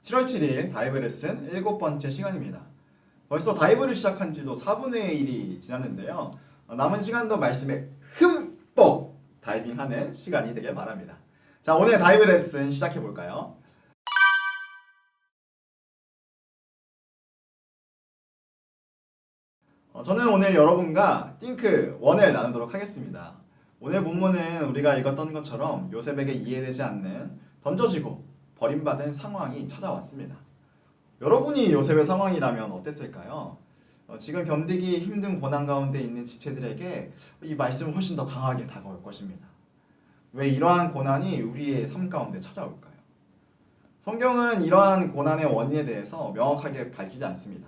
7월 7일 다이브 레슨 7번째 시간입니다. 벌써 다이브를 시작한 지도 4분의 1이 지났는데요. 남은 시간도 말씀에 흠뻑 다이빙하는 시간이 되길 바랍니다. 자, 오늘 다이브 레슨 시작해 볼까요? 저는 오늘 여러분과 띵크 1을 나누도록 하겠습니다. 오늘 본문은 우리가 읽었던 것처럼 요셉에게 이해되지 않는 던져지고 버림받은 상황이 찾아왔습니다. 여러분이 요셉의 상황이라면 어땠을까요? 지금 견디기 힘든 고난 가운데 있는 지체들에게 이 말씀은 훨씬 더 강하게 다가올 것입니다. 왜 이러한 고난이 우리의 삶 가운데 찾아올까요? 성경은 이러한 고난의 원인에 대해서 명확하게 밝히지 않습니다.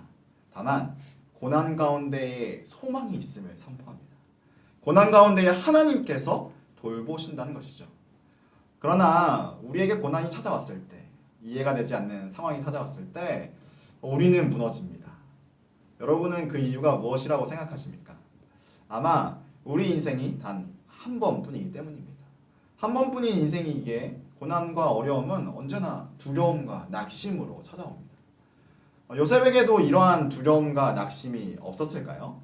다만 고난 가운데에 소망이 있음을 선포합니다. 고난 가운데에 하나님께서 돌보신다는 것이죠. 그러나 우리에게 고난이 찾아왔을 때, 이해가 되지 않는 상황이 찾아왔을 때 우리는 무너집니다. 여러분은 그 이유가 무엇이라고 생각하십니까? 아마 우리 인생이 단 한 번뿐이기 때문입니다. 한 번뿐인 인생이기에 고난과 어려움은 언제나 두려움과 낙심으로 찾아옵니다. 요셉에게도 이러한 두려움과 낙심이 없었을까요?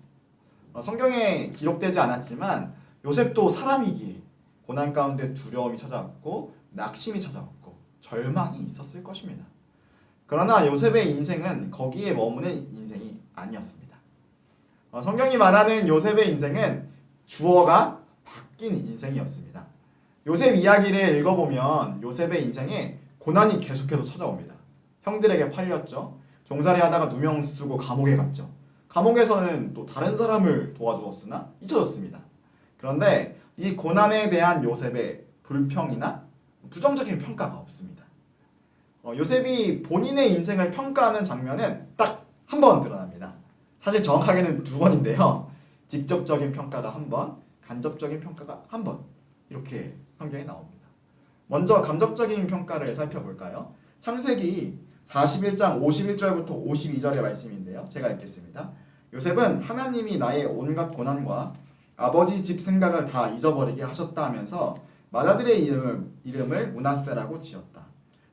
성경에 기록되지 않았지만 요셉도 사람이기에 고난 가운데 두려움이 찾아왔고 낙심이 찾아왔고 절망이 있었을 것입니다. 그러나 요셉의 인생은 거기에 머무는 인생이 아니었습니다. 성경이 말하는 요셉의 인생은 주어가 바뀐 인생이었습니다. 요셉 이야기를 읽어보면 요셉의 인생에 고난이 계속해서 찾아옵니다. 형들에게 팔렸죠. 종살이 하다가 누명 쓰고 감옥에 갔죠. 감옥에서는 또 다른 사람을 도와주었으나 잊혀졌습니다. 그런데 이 고난에 대한 요셉의 불평이나 부정적인 평가가 없습니다. 요셉이 본인의 인생을 평가하는 장면은 딱 한 번 드러납니다. 사실 정확하게는 두 번인데요. 직접적인 평가가 한 번, 간접적인 평가가 한 번, 이렇게 성경에 나옵니다. 먼저 감접적인 평가를 살펴볼까요? 창세기 41장 51절부터 52절의 말씀인데요. 제가 읽겠습니다. 요셉은 하나님이 나의 온갖 고난과 아버지 집 생각을 다 잊어버리게 하셨다 하면서 맏아들의 이름을 므낫세라고 지었다.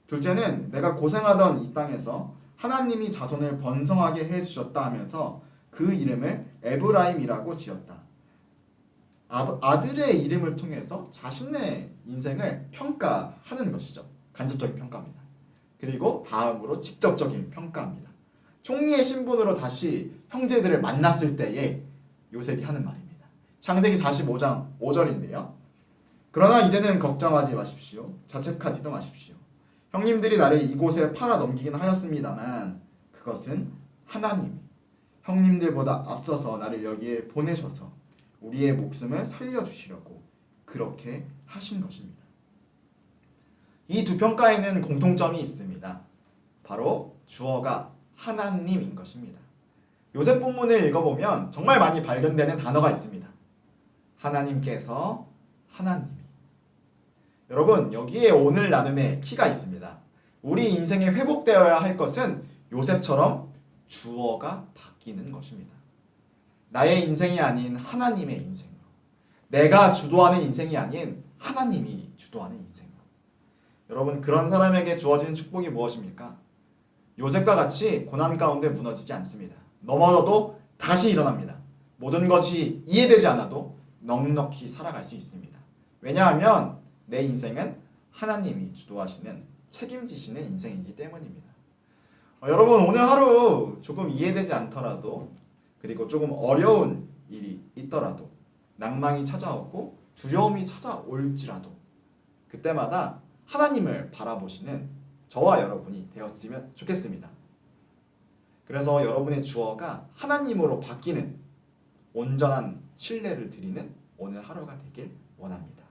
둘째는 내가 고생하던 이 땅에서 하나님이 자손을 번성하게 해주셨다 하면서 그 이름을 에브라임이라고 지었다. 아들의 이름을 통해서 자신의 인생을 평가하는 것이죠. 간접적인 평가입니다. 그리고 다음으로 직접적인 평가입니다. 총리의 신분으로 다시 형제들을 만났을 때에 요셉이 하는 말입니다. 창세기 45장 5절인데요. 그러나 이제는 걱정하지 마십시오. 자책하지도 마십시오. 형님들이 나를 이곳에 팔아 넘기긴 하였습니다만 그것은 하나님이 형님들보다 앞서서 나를 여기에 보내셔서 우리의 목숨을 살려주시려고 그렇게 하신 것입니다. 이 두 평가에는 공통점이 있습니다. 바로 주어가 하나님인 것입니다. 요셉 본문을 읽어보면 정말 많이 발견되는 단어가 있습니다. 하나님께서, 하나님이. 여러분, 여기에 오늘 나눔의 키가 있습니다. 우리 인생에 회복되어야 할 것은 요셉처럼 주어가 바뀌는 것입니다. 나의 인생이 아닌 하나님의 인생으로, 내가 주도하는 인생이 아닌 하나님이 주도하는 인생으로. 여러분, 그런 사람에게 주어지는 축복이 무엇입니까? 요셉과 같이 고난 가운데 무너지지 않습니다. 넘어져도 다시 일어납니다. 모든 것이 이해되지 않아도 넉넉히 살아갈 수 있습니다. 왜냐하면 내 인생은 하나님이 주도하시는, 책임지시는 인생이기 때문입니다. 여러분, 오늘 하루 조금 이해되지 않더라도, 그리고 조금 어려운 일이 있더라도, 낭망이 찾아오고 두려움이 찾아올지라도 그때마다 하나님을 바라보시는 저와 여러분이 되었으면 좋겠습니다. 그래서 여러분의 주어가 하나님으로 바뀌는 온전한 신뢰를 드리는 오늘 하루가 되길 원합니다.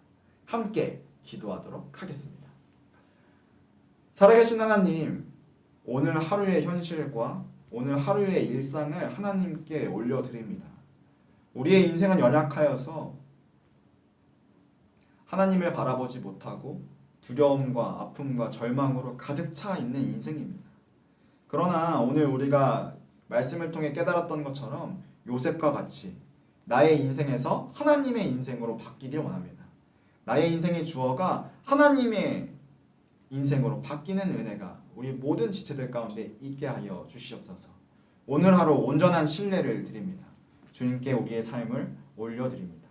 함께 기도하도록 하겠습니다. 살아계신 하나님, 오늘 하루의 현실과 오늘 하루의 일상을 하나님께 올려드립니다. 우리의 인생은 연약하여서 하나님을 바라보지 못하고 두려움과 아픔과 절망으로 가득 차 있는 인생입니다. 그러나 오늘 우리가 말씀을 통해 깨달았던 것처럼 요셉과 같이 나의 인생에서 하나님의 인생으로 바뀌길 원합니다. 나의 인생의 주어가 하나님의 인생으로 바뀌는 은혜가 우리 모든 지체들 가운데 있게 하여 주시옵소서. 오늘 하루 온전한 신뢰를 드립니다. 주님께 우리의 삶을 올려드립니다.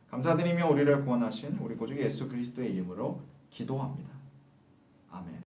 감사드리며 우리를 구원하신 우리 구주 예수 그리스도의 이름으로 기도합니다. 아멘.